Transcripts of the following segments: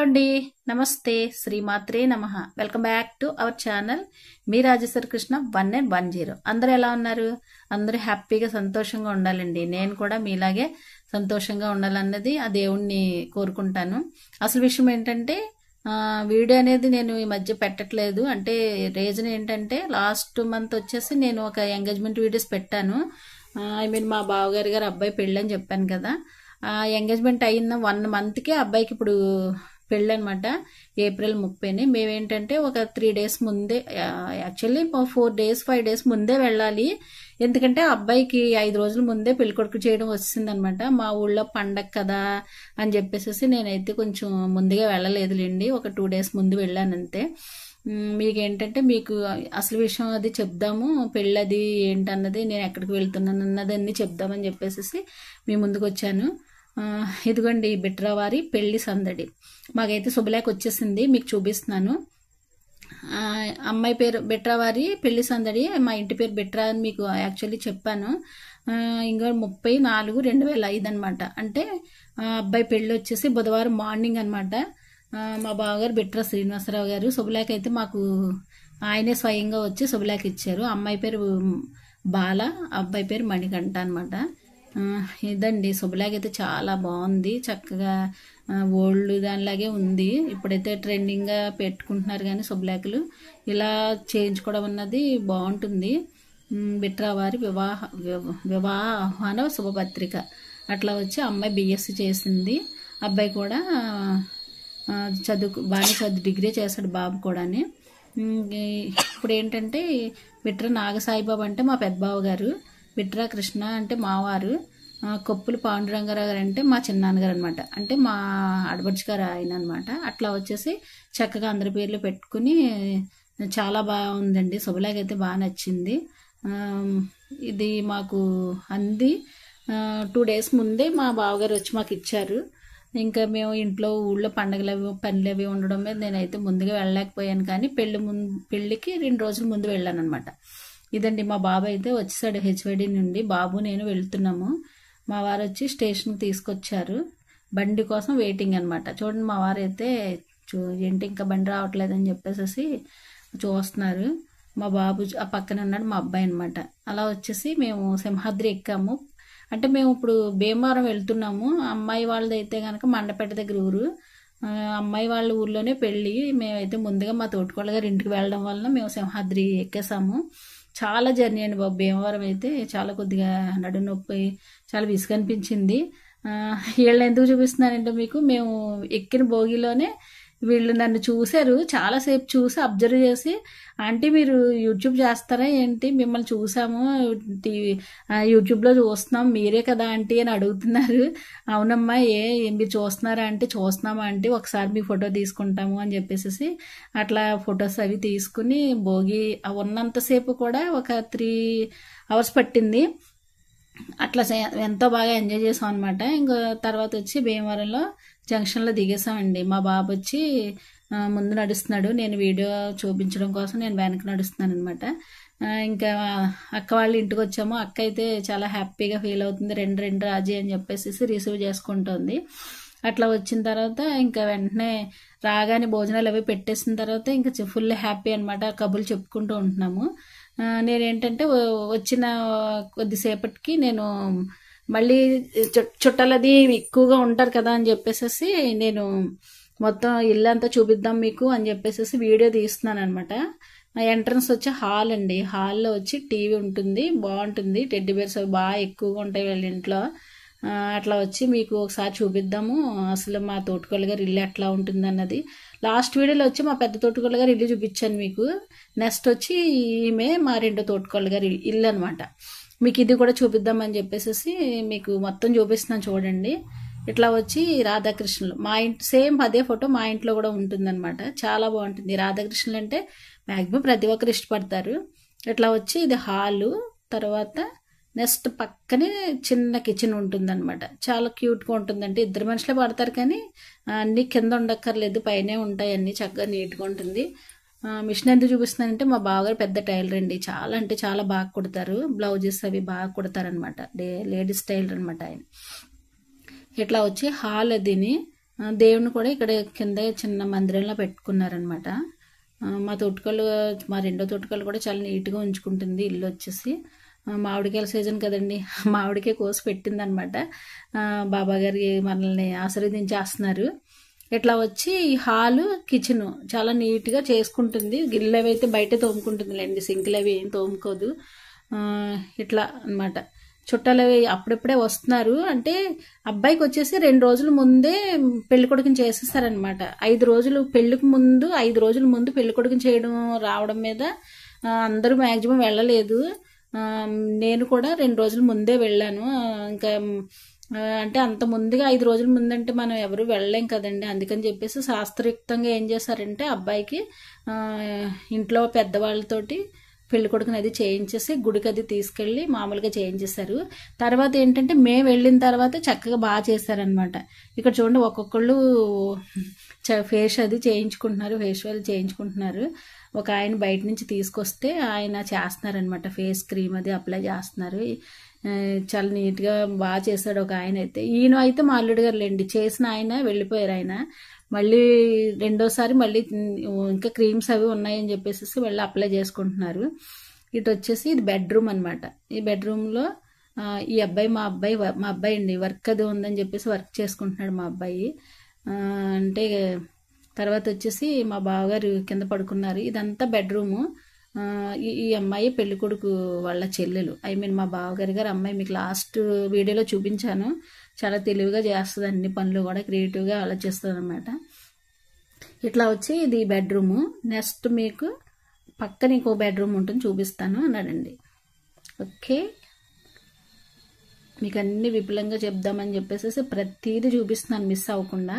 అండి, నమస్తే, శ్రీమాత్రే నమః. Welcome back to our channel మీ రాజేశ్వరి కృష్ణ 1910. అందరూ ఎలా ఉన్నారు? అందరూ హ్యాపీగా సంతోషంగా ఉండాలండి. నేను కూడా మీలాగే సంతోషంగా ఉండాలన్నది ఆ దేవుణ్ణి కోరుకుంటాను. అసలు విషయం ఏంటంటే వీడియో అనేది నేను ఈ మధ్య పెట్టట్లేదు. అంటే రీజన్ ఏంటంటే లాస్ట్ మంత్ వచ్చేసి నేను ఒక ఎంగేజ్మెంట్ వీడియోస్ పెట్టాను. మా బావగారి గారు అబ్బాయి పెళ్ళి అని చెప్పాను కదా. ఎంగేజ్మెంట్ అయిన 1 మంత్కి అబ్బాయికి ఇప్పుడు పెళ్ళి అనమాట. ఏప్రిల్ 30ని. మేమేంటంటే ఒక 3 డేస్ ముందే, యాక్చువల్లీ 4 డేస్ 5 డేస్ ముందే వెళ్ళాలి. ఎందుకంటే అబ్బాయికి 5 రోజుల ముందే పెళ్ళికొడుకు చేయడం వచ్చిందనమాట. మా ఊళ్ళో పండగ కదా అని చెప్పేసి నేనైతే కొంచెం ముందుగా వెళ్ళలేదులేండి. ఒక 2 డేస్ ముందు వెళ్ళానంతే. మీకేంటంటే మీకు అసలు విషయం అది చెప్దాము, పెళ్ళది ఏంటన్నది, నేను ఎక్కడికి వెళ్తున్నాను అన్నది అన్నీ చెప్దామని చెప్పేసి మీ ముందుకు వచ్చాను. ఇదిగోండి బిట్రావారి పెళ్లి సందడి. మాకైతే శుభలేఖ వచ్చేసింది, మీకు చూపిస్తున్నాను. అమ్మాయి పేరు బిట్రావారి పెళ్లి సందడి. మా ఇంటి పేరు బిట్రా అని మీకు యాక్చువల్లీ చెప్పాను. ఇంకా 30/4/2005 అనమాట. అంటే అబ్బాయి పెళ్ళి వచ్చేసి బుధవారం మార్నింగ్ అనమాట. మా బావగారు బిట్రా శ్రీనివాసరావు గారు. శుభలేఖ అయితే మాకు ఆయనే స్వయంగా వచ్చి శుభలేఖ ఇచ్చారు. అమ్మాయి పేరు బాల, అబ్బాయి పేరు మణికంఠ అనమాట. ఇదండి శుభలేఖ అయితే చాలా బాగుంది, చక్కగా ఓల్డ్ దానిలాగే ఉంది. ఇప్పుడైతే ట్రెండింగ్గా పెట్టుకుంటున్నారు కానీ శుభలేఖలు ఇలా చేయించుకోవడం అన్నది బాగుంటుంది. బిట్రా వారి వివాహాన శుభపత్రిక అట్లా వచ్చి అమ్మాయి BSc చేసింది, అబ్బాయి కూడా బాగానే డిగ్రీ చేశాడు బాబు కూడాని. ఇప్పుడు ఏంటంటే బిట్రా నాగసాయిబాబు అంటే మా పెద్దబావ గారు, బిట్రా కృష్ణ అంటే మావారు, కొప్పులు పాండురంగారావు గారు అంటే మా చిన్నాన్నగారు అనమాట. అంటే మా ఆడపడుచు గారు ఆయన అనమాట. అట్లా వచ్చేసి చక్కగా అందరి పేర్లు పెట్టుకుని చాలా బాగుందండి. శుభలేఖ అయితే బాగా నచ్చింది. ఇది మాకు అంది 2 డేస్ ముందే మా బావగారు వచ్చి మాకు ఇచ్చారు. ఇంకా మేము ఇంట్లో ఊళ్ళో పనులు అవి ఉండడం మీద నేనైతే ముందుగా వెళ్ళలేకపోయాను. కానీ పెళ్ళికి 2 రోజుల ముందు వెళ్ళాను అనమాట. ఇదండి మా బాబు అయితే వచ్చేసాడు HYD నుండి. బాబు నేను వెళ్తున్నాము. మా వారు వచ్చి స్టేషన్కి తీసుకొచ్చారు. బండి కోసం వెయిటింగ్ అనమాట. చూడండి మా వారు అయితే ఏంటి ఇంకా బండి రావట్లేదని చెప్పేసి చూస్తున్నారు. మా బాబు ఆ పక్కన ఉన్నాడు మా అబ్బాయి అనమాట. అలా వచ్చేసి మేము సింహాద్రి ఎక్కాము. అంటే మేము ఇప్పుడు భీమవరం వెళ్తున్నాము. అమ్మాయి వాళ్ళది అయితే కనుక మండపేట దగ్గర ఊరు. అమ్మాయి వాళ్ళ ఊర్లోనే పెళ్ళి. మేమైతే ముందుగా మా తోటికోళ్ళ గారి ఇంటికి వెళ్ళడం వలన మేము సింహాద్రి ఎక్కేసాము. చాలా జర్నీ అండి బాబు. భీమవరం అయితే చాలా కొద్దిగా నడు నొప్పి, చాలా విసుగు అనిపించింది. వీళ్ళని ఎందుకు చూపిస్తున్నానంటే మీకు, మేము ఎక్కిన భోగిలోనే వీళ్ళు నన్ను చూశారు. చాలాసేపు చూసి అబ్జర్వ్ చేసి, ఆంటీ మీరు యూట్యూబ్ చేస్తారా ఏంటి, మిమ్మల్ని చూసాము యూట్యూబ్లో చూస్తున్నాం, మీరే కదా ఆంటీ అని అడుగుతున్నారు. అవునమ్మా మీరు చూస్తున్నారా అంటే చూస్తున్నామా ఆంటీ, ఒకసారి మీ ఫోటో తీసుకుంటాము అని చెప్పేసి అట్లా ఫొటోస్ అవి తీసుకుని భోగి ఉన్నంతసేపు కూడా ఒక 3 hours పట్టింది. అట్లా ఎంతో బాగా ఎంజాయ్ చేసాం అనమాట. ఇంకా తర్వాత వచ్చి భీమవరంలో జంక్షన్లో దిగేసామండి. మా బాబు వచ్చి ముందు నడుస్తున్నాడు, నేను వీడియో చూపించడం కోసం నేను వెనక నడుస్తున్నాను అనమాట. ఇంకా అక్క వాళ్ళ ఇంటికి వచ్చాము. అక్క అయితే చాలా హ్యాపీగా ఫీల్ అవుతుంది. రెండు రాజీ అని చెప్పేసి రిసీవ్ చేసుకుంటుంది. అట్లా వచ్చిన తర్వాత ఇంకా వెంటనే రాగానే భోజనాలు అవి పెట్టేసిన తర్వాత ఇంకా ఫుల్ హ్యాపీ అనమాట. కబుర్లు చెప్పుకుంటూ ఉంటున్నాము. నేనేంటంటే వచ్చిన కొద్దిసేపటికి నేను మళ్ళీ చుట్టాలది ఎక్కువగా ఉంటారు కదా అని చెప్పేసి నేను మొత్తం ఇల్లు అంతా చూపిద్దాం మీకు అని చెప్పేసి వీడియో తీస్తున్నాను అనమాట. ఎంట్రన్స్ వచ్చి హాల్ అండి. హాల్లో వచ్చి టీవీ ఉంటుంది, బాగుంటుంది. టెడ్డీ బేర్స్ అవి బాగా ఎక్కువగా ఉంటాయి వాళ్ళ ఇంట్లో. అట్లా వచ్చి మీకు ఒకసారి చూపిద్దాము అసలు మా తోటకోళ్ళ గారి ఇల్లు ఎట్లా ఉంటుంది అన్నది. లాస్ట్ వీడియోలో వచ్చి మా పెద్ద తోటకోళ్ళ గారి ఇల్లు చూపించాను మీకు. నెక్స్ట్ వచ్చి ఈమె మా రెండో తోటకోళ్ళ గారి ఇల్లు అనమాట. మీకు ఇది కూడా చూపిద్దామని చెప్పేసి మీకు మొత్తం చూపిస్తున్నాను చూడండి. ఇట్లా వచ్చి రాధాకృష్ణులు మా ఇంటి సేమ్ అదే ఫోటో మా ఇంట్లో కూడా ఉంటుందన్నమాట. చాలా బాగుంటుంది. రాధాకృష్ణులు అంటే మ్యాక్సిమం ప్రతి ఒక్కరు ఇష్టపడతారు. ఇట్లా వచ్చి ఇది హాలు. తర్వాత నెక్స్ట్ పక్కనే చిన్న కిచెన్ ఉంటుందన్నమాట. చాలా క్యూట్గా ఉంటుందంటే 2 మనుషులే పడతారు కానీ అన్నీ కింద ఉండక్కర్లేదు, పైనే ఉంటాయి. అన్నీ చక్కగా నీట్గా ఉంటుంది. మిషన్ ఎందుకు చూపిస్తున్నానంటే మా బావగారు పెద్ద టైలర్ అండి. చాలా అంటే చాలా బాగా కుడతారు. బ్లౌజెస్ అవి బాగా కుడతారనమాట. లేడీస్ టైలర్ అనమాట ఆయన. ఇట్లా వచ్చి హాల్ అదిని దేవుని కూడా ఇక్కడ కింద చిన్న మందిరంలో పెట్టుకున్నారనమాట. మా తోటకలు, మా రెండో తోటకలు కూడా చాలా నీట్గా ఉంచుకుంటుంది ఇల్లు వచ్చేసి. మామిడికాయల సీజన్ కదండి, మామిడికాయ కోసి పెట్టిందనమాట. బాబా గారి మనల్ని ఆశీర్వదించేస్తున్నారు. ఇట్లా వచ్చి హాలు కిచెన్ చాలా నీట్గా చేసుకుంటుంది. గిన్నెలు అవి అయితే బయట తోముకుంటుందిలేండి, సింకులు అవి ఏం తోముకోదు. ఇట్లా అనమాట. చుట్టాలు అవి అప్పుడప్పుడే వస్తున్నారు. అంటే అబ్బాయికి వచ్చేసి 2 రోజుల ముందే పెళ్లి కొడుకుని చేసేసారనమాట. 5 రోజులు పెళ్లికి ముందు, 5 రోజుల ముందు పెళ్లి కొడుకుని చేయడం రావడం మీద అందరూ మ్యాక్సిమం వెళ్ళలేదు. నేను కూడా 2 రోజుల ముందే వెళ్ళాను. ఇంకా అంటే అంత ముందుగా 5 రోజుల ముందంటే మనం ఎవరు వెళ్ళలేం కదండి. అందుకని చెప్పేసి శాస్త్రయుక్తంగా ఏం చేశారంటే అబ్బాయికి ఇంట్లో పెద్దవాళ్ళతోటి పెళ్లి కొడుకుని అది చేయించేసి గుడికి అది తీసుకెళ్ళి మామూలుగా చేయించేశారు. తర్వాత ఏంటంటే మేము వెళ్ళిన తర్వాత చక్కగా బాగా చేశారనమాట. ఇక్కడ చూడండి ఒక్కొక్కళ్ళు ఫేస్ అది చేయించుకుంటున్నారు, ఫేషియల్ చేయించుకుంటున్నారు. ఒక ఆయన బయట నుంచి తీసుకొస్తే ఆయన చేస్తున్నారనమాట, ఫేస్ క్రీమ్ అది అప్లై చేస్తున్నారు. చాలా నీట్గా బాగా చేశాడు ఒక ఆయన అయితే. ఈయన అయితే మా అల్లుడు గారు లేండి, చేసిన ఆయన వెళ్ళిపోయారు. ఆయన మళ్ళీ రెండోసారి మళ్ళీ ఇంకా క్రీమ్స్ అవి ఉన్నాయని చెప్పేసి మళ్ళీ అప్లై చేసుకుంటున్నారు. ఇటు వచ్చేసి ఇది బెడ్రూమ్ అనమాట. ఈ బెడ్రూమ్లో ఈ అబ్బాయి మా అబ్బాయి అండి వర్క్ అది ఉందని చెప్పేసి వర్క్ చేసుకుంటున్నాడు మా అబ్బాయి. అంటే తర్వాత వచ్చేసి మా బావగారు కింద పడుకున్నారు. ఇదంతా బెడ్రూము. ఈ అమ్మాయి పెళ్లి కొడుకు వాళ్ళ చెల్లెలు, మా బావగారి గారు అమ్మాయి. మీకు లాస్ట్ వీడియోలో చూపించాను. చాలా తెలివిగా చేస్తుంది, అన్ని పనులు కూడా క్రియేటివ్గా ఆలోచిస్తుంది అనమాట. ఇట్లా వచ్చి ఇది బెడ్రూము. నెక్స్ట్ మీకు పక్కన ఇంకో బెడ్రూమ్ ఉంటుంది, చూపిస్తాను అన్నాడండి. ఓకే, మీకు అన్ని విపులంగా చెప్దామని చెప్పేసి ప్రతిదీ చూపిస్తున్నాను మిస్ అవ్వకుండా.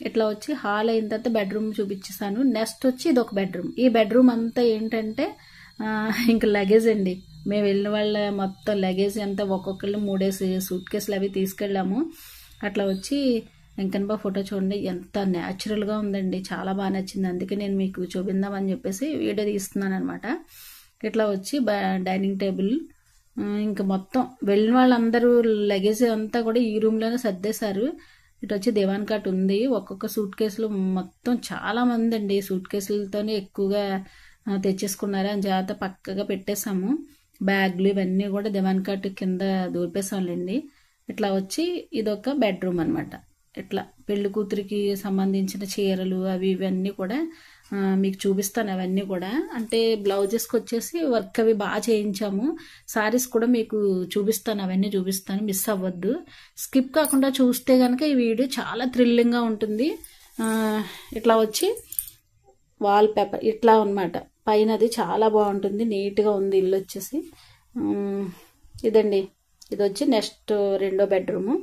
ఇట్లా వచ్చి హాల్ అయిన తర్వాత బెడ్రూమ్ చూపించేసాను. నెక్స్ట్ వచ్చి ఇది ఒక బెడ్రూమ్. ఈ బెడ్రూమ్ అంతా ఏంటంటే ఇంకా లగేజ్ అండి. మేము వెళ్ళిన వాళ్ళ మొత్తం లగేజ్ అంతా ఒక్కొక్కళ్ళు 3 సూట్ కేసులు అవి తీసుకెళ్ళాము. అట్లా వచ్చి వెంకన్న ఫోటో చూడండి, ఎంత న్యాచురల్గా ఉందండి, చాలా బాగా నచ్చింది. అందుకే నేను మీకు చూపిందామని చెప్పేసి వీడియో తీస్తున్నాను అనమాట. ఇట్లా వచ్చి డైనింగ్ టేబుల్, ఇంకా మొత్తం వెళ్ళిన వాళ్ళందరూ లగేజ్ అంతా కూడా ఈ రూమ్లోనే సర్దేశారు. ఇటు వచ్చి దివాన్ కాట్ ఉంది. ఒక్కొక్క సూట్ కేసులు మొత్తం చాలా మంది అండి సూట్ కేసులతోనే ఎక్కువగా తెచ్చేసుకున్నారు. అని జాగ్రత్త పక్కగా పెట్టేశాము. బ్యాగ్లు ఇవన్నీ కూడా దివాన్ కాట్ కింద దూరిపేసాంలేండి. ఇట్లా వచ్చి ఇదొక బెడ్రూమ్ అనమాట. ఇట్లా పెళ్లి కూతురికి సంబంధించిన చీరలు అవి ఇవన్నీ కూడా మీకు చూపిస్తాను. అవన్నీ కూడా అంటే బ్లౌజెస్కి వచ్చేసి వర్క్ అవి బాగా చేయించాము. సారీస్ కూడా మీకు చూపిస్తాను, అవన్నీ చూపిస్తాను, మిస్ అవ్వద్దు. స్కిప్ కాకుండా చూస్తే కనుక ఈ వీడియో చాలా థ్రిల్లింగ్గా ఉంటుంది. ఇట్లా వచ్చి వాల్ పేపర్ ఇట్లా అనమాట. పైన అది చాలా బాగుంటుంది, నీట్గా ఉంది ఇల్లు వచ్చేసి. ఇదండి, ఇది వచ్చి నెక్స్ట్ రెండో బెడ్రూము.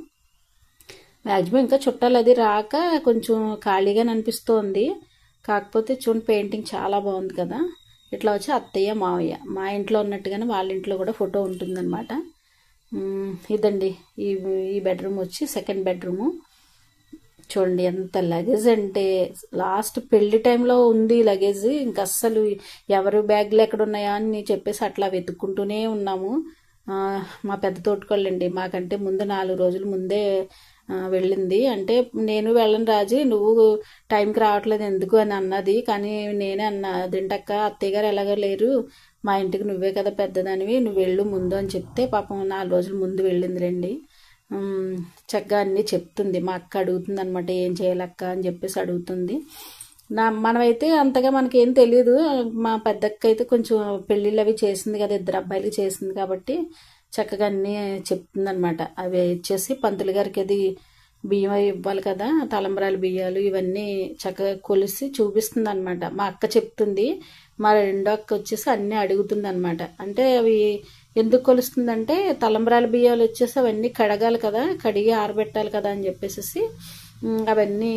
మ్యాక్సిమం ఇంకా చుట్టాలు అది రాక కొంచెం ఖాళీగా అనిపిస్తోంది. కాకపోతే చూడండి పెయింటింగ్ చాలా బాగుంది కదా. ఇట్లా వచ్చి అత్తయ్య మావయ్య మా ఇంట్లో ఉన్నట్టుగానే వాళ్ళ ఇంట్లో కూడా ఫోటో ఉంటుందన్నమాట. ఇదండి ఈ బెడ్రూమ్ వచ్చి సెకండ్ బెడ్రూము. చూడండి ఎంత లగేజ్ అంటే లాస్ట్ పెళ్లి టైంలో ఉంది లగేజ్. ఇంక అస్సలు ఎవరు బ్యాగ్లు ఎక్కడ ఉన్నాయా అని చెప్పేసి అట్లా వెతుక్కుంటూనే ఉన్నాము. మా పెద్ద తోటకోళ్ళండి మాకంటే ముందు 4 రోజుల ముందే వెళ్ళింది. అంటే నేను వెళ్ళను రాజు, నువ్వు టైంకి రావట్లేదు ఎందుకు అని అన్నది. కానీ నేనే అన్నా, అదేంటక్క అత్తయ్య గారు ఎలాగో లేరు, మా ఇంటికి నువ్వే కదా పెద్దదానివి, నువ్వు వెళ్ళు ముందు అని చెప్తే పాపం 4 రోజుల ముందు వెళ్ళింది రండి. చక్కగా అన్నీ చెప్తుంది. మా అక్క అడుగుతుంది అనమాట, ఏం చేయాలక్క అని చెప్పేసి అడుగుతుంది. మనమైతే అంతగా మనకేం తెలియదు. మా పెద్దక్క అయితే కొంచెం పెళ్ళిళ్ళు అవి చేసింది కదా, 2 అబ్బాయిలు చేసింది కాబట్టి చక్కగా అన్నీ చెప్తుంది అనమాట. అవి ఇచ్చేసి పంతులు గారికి అది బియ్యం ఇవ్వాలి కదా, తలంబరాలు బియ్యాలు ఇవన్నీ చక్కగా కొలిసి చూపిస్తుంది అనమాట. మా అక్క చెప్తుంది, మా రెండో అక్క వచ్చేసి అన్నీ అడుగుతుంది అనమాట. అంటే అవి ఎందుకు కొలుస్తుందంటే తలంబరాల బియ్యాలు వచ్చేసి అవన్నీ కడగాలి కదా, కడిగి ఆరబెట్టాలి కదా అని చెప్పేసి అవన్నీ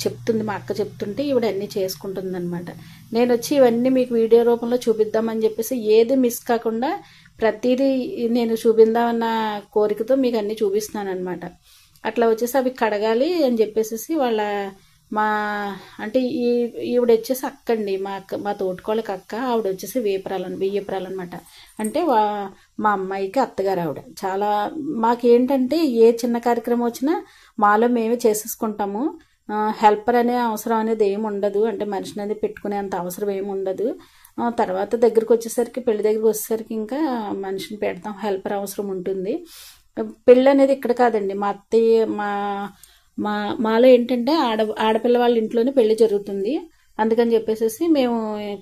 చెప్తుంది. మా అక్క చెప్తుంటే ఈవిడ అన్నీ చేసుకుంటుంది అనమాట. నేను వచ్చి ఇవన్నీ మీకు వీడియో రూపంలో చూపిద్దామని చెప్పేసి ఏది మిస్ కాకుండా ప్రతిదీ నేను చూపిద్దామన్న కోరికతో మీకు అన్నీ చూపిస్తున్నాను అనమాట. అట్లా వచ్చేసి అవి కడగాలి అని చెప్పేసి వాళ్ళ మా అంటే ఈవిడ వచ్చేసి అక్క అండి, మా తోటికోళ్ళకి అక్క. ఆవిడ వచ్చేసి బియ్యపురాలు అనమాట. అంటే మా అమ్మాయికి అత్తగారు ఆవిడ. చాలా మాకేంటంటే ఏ చిన్న కార్యక్రమం వచ్చినా మాలో మేమే చేసేసుకుంటాము. హెల్పర్ అనే అవసరం అనేది ఏమి ఉండదు, అంటే మనిషిని అనేది పెట్టుకునే అంత అవసరం ఏమి ఉండదు. తర్వాత దగ్గరికి వచ్చేసరికి, పెళ్లి దగ్గరికి వచ్చేసరికి ఇంకా మనిషిని పెడతాం, హెల్పర్ అవసరం ఉంటుంది. పెళ్ళి అనేది ఇక్కడ కాదండి, మా అత్తయ్య మాలో ఏంటంటే ఆడపిల్ల వాళ్ళ ఇంట్లోనే పెళ్లి జరుగుతుంది. అందుకని చెప్పేసి మేము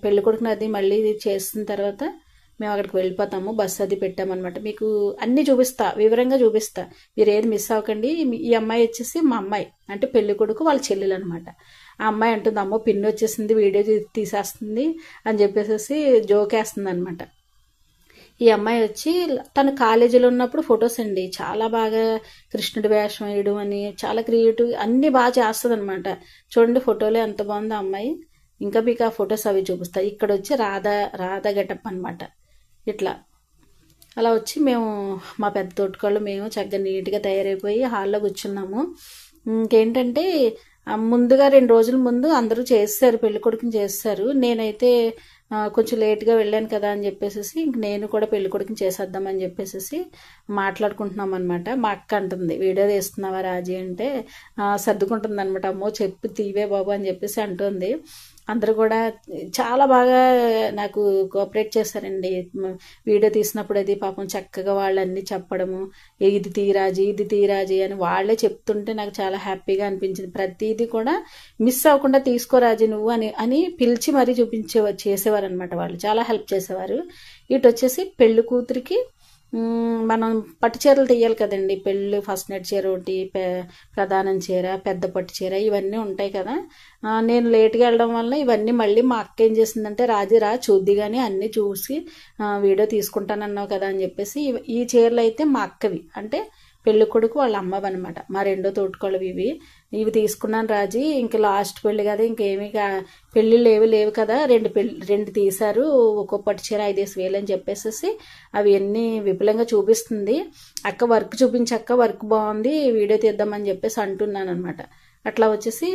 పెళ్లి కొడుకుని అది మళ్ళీ చేసిన తర్వాత మేము అక్కడికి వెళ్ళిపోతాము. బస్సు అది పెట్టామన్నమాట. మీకు అన్ని చూపిస్తా, వివరంగా చూపిస్తా, మీరు ఏది మిస్ అవ్వకండి. ఈ అమ్మాయి వచ్చేసి మా అమ్మాయి, అంటే పెళ్లి కొడుకు వాళ్ళ చెల్లెలు అనమాట. ఆ అమ్మాయి అంటుంది, అమ్మో పిన్ని వచ్చేసింది, వీడియో తీసేస్తుంది అని చెప్పేసి జోకేస్తుంది అనమాట. ఈ అమ్మాయి వచ్చి తను కాలేజీలో ఉన్నప్పుడు ఫొటోస్ అండి, చాలా బాగా కృష్ణుడి వేషం వేయడం అని చాలా క్రియేటివ్, అన్ని బాగా చేస్తుంది అనమాట. చూడండి ఫోటోలో ఎంత బాగుందో అమ్మాయి. ఇంకా మీకు ఆ ఫొటోస్ అవి చూపిస్తాయి. ఇక్కడ వచ్చి రాధా గెటప్ అనమాట. ఇట్లా అలా వచ్చి మేము మా పెద్ద తోటికోళ్ళు మేము చక్కగా నీట్గా తయారైపోయి హాల్లో కూర్చున్నాము. ఇంకేంటంటే ముందుగా 2 రోజుల ముందు అందరూ చేస్తారు, పెళ్లి కొడుకుని చేస్తారు. నేనైతే కొంచెం లేట్గా వెళ్ళాను కదా అని చెప్పేసి ఇంక నేను కూడా పెళ్లి కొడుకుని చేసేద్దామని చెప్పేసి మాట్లాడుకుంటున్నాం అనమాట. మా అక్క అంటుంది, వీడియో తీస్తున్నావా రాజీ అంటే సర్దుకుంటుంది అనమాట. అమ్మో చెప్పి తీవే బాబు అని చెప్పేసి అంటుంది. అందరూ కూడా చాలా బాగా నాకు కోఆపరేట్ చేశారండి. వీడియో తీసినప్పుడు అది పాపం చక్కగా వాళ్ళన్నీ చెప్పడము, ఇది తీరాజీ అని వాళ్ళే చెప్తుంటే నాకు చాలా హ్యాపీగా అనిపించింది. ప్రతిదీ కూడా మిస్ అవ్వకుండా తీసుకోరాజీ నువ్వు అని పిలిచి మరీ చేసేవారు అనమాట. వాళ్ళు చాలా హెల్ప్ చేసేవారు. ఇటు వచ్చేసి పెళ్లి కూతురికి మనం పట్టు చీరలు తీయాలి కదండి. పెళ్ళి ఫస్ట్ నైట్ చీర ఒకటి, ప్రధానం చీర, పెద్ద పట్టు చీర, ఇవన్నీ ఉంటాయి కదా. నేను లేట్గా వెళ్ళడం వల్ల ఇవన్నీ మళ్ళీ మా అక్క ఏం చేసిందంటే, రాజీరా చూద్ది కానీ అన్నీ చూసి వీడియో తీసుకుంటానన్నావు కదా అని చెప్పేసి ఈ చీరలు అయితే మా అక్కవి, అంటే పెళ్లి కొడుకు వాళ్ళ అమ్మవి అనమాట. మా రెండో తోటికోళ్ళవి ఇవి తీసుకున్నాను రాజీ, ఇంక లాస్ట్ పెళ్లి కదా, ఇంకేమీ పెళ్లిళ్ళు లేవు కదా, రెండు తీశారు, ఒక్కో పట్టు చీర 5,000 అని చెప్పేసి అవి అన్ని విపులంగా చూపిస్తుంది. అక్క వర్క్ చూపించక్క, వర్క్ బాగుంది, వీడియో తీద్దామని చెప్పేసి అంటున్నాను అనమాట. అట్లా వచ్చేసి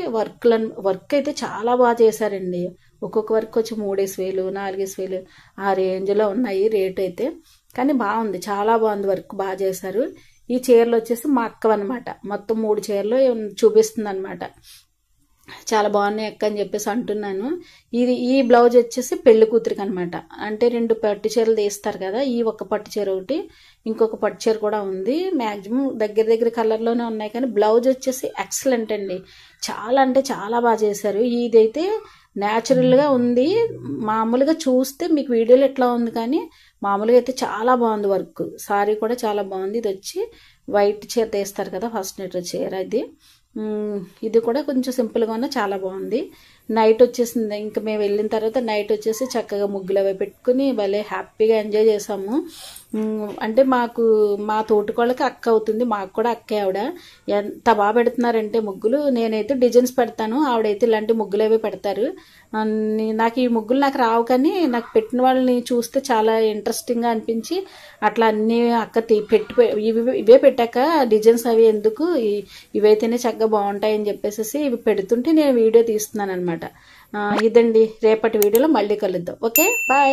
వర్క్ అయితే చాలా బాగా చేశారండి. ఒక్కొక్క వర్క్ వచ్చి 3,000, 4,000 ఆ రేంజ్లో ఉన్నాయి రేట్ అయితే. కానీ బాగుంది, చాలా బాగుంది, వర్క్ బాగా చేశారు. ఈ చీరలు వచ్చేసి మా అక్క అనమాట. మొత్తం 3 చీరలు చూపిస్తుంది అనమాట. చాలా బాగున్నాయి అక్క అని చెప్పేసి అంటున్నాను. ఈ బ్లౌజ్ వచ్చేసి పెళ్లి కూతురికి అనమాట. అంటే 2 పట్టు చీరలు తీస్తారు కదా, ఈ ఒక పట్టు చీర ఒకటి, ఇంకొక పట్టు చీర కూడా ఉంది. మ్యాక్సిమం దగ్గర కలర్లోనే ఉన్నాయి, కానీ బ్లౌజ్ వచ్చేసి ఎక్సలెంట్ అండి. చాలా అంటే చాలా బాగా చేశారు. ఇదైతే న్యాచురల్గా ఉంది. మామూలుగా చూస్తే మీకు వీడియోలో ఎట్లా ఉంది, కానీ మామూలుగా అయితే చాలా బాగుంది వర్క్. సారీ కూడా చాలా బాగుంది. ఇది వచ్చి వైట్ చీర తీస్తారు కదా, ఫస్ట్ నైట్ చీర ఇది కూడా కొంచెం సింపుల్గా ఉన్న చాలా బాగుంది. నైట్ వచ్చేసింది, ఇంకా మేము వెళ్ళిన తర్వాత నైట్ వచ్చేసి చక్కగా ముగ్గులు అవి పెట్టుకుని భలే హ్యాపీగా ఎంజాయ్ చేసాము. అంటే మా తోటికోళ్ళకి అక్క అవుతుంది, మాకు కూడా అక్కే ఆవిడ. ఎంత బాగా పెడుతున్నారంటే ముగ్గులు. నేనైతే డిజైన్స్ పెడతాను, ఆవిడైతే ఇలాంటి ముగ్గులు అవి పెడతారు. నాకు ఈ ముగ్గులు నాకు రావు, కానీ నాకు పెట్టిన వాళ్ళని చూస్తే చాలా ఇంట్రెస్టింగ్గా అనిపించి అట్లా అన్నీ అక్క ఇవే పెట్టాక డిజైన్స్ అవి ఎందుకు, ఇవైతేనే చక్కగా బాగుంటాయని చెప్పేసి ఇవి పెడుతుంటే నేను వీడియో తీస్తున్నాను అనమాట. ఇదండి, రేపటి వీడియోలో మళ్ళీ కలుద్దాం. Okay, bye.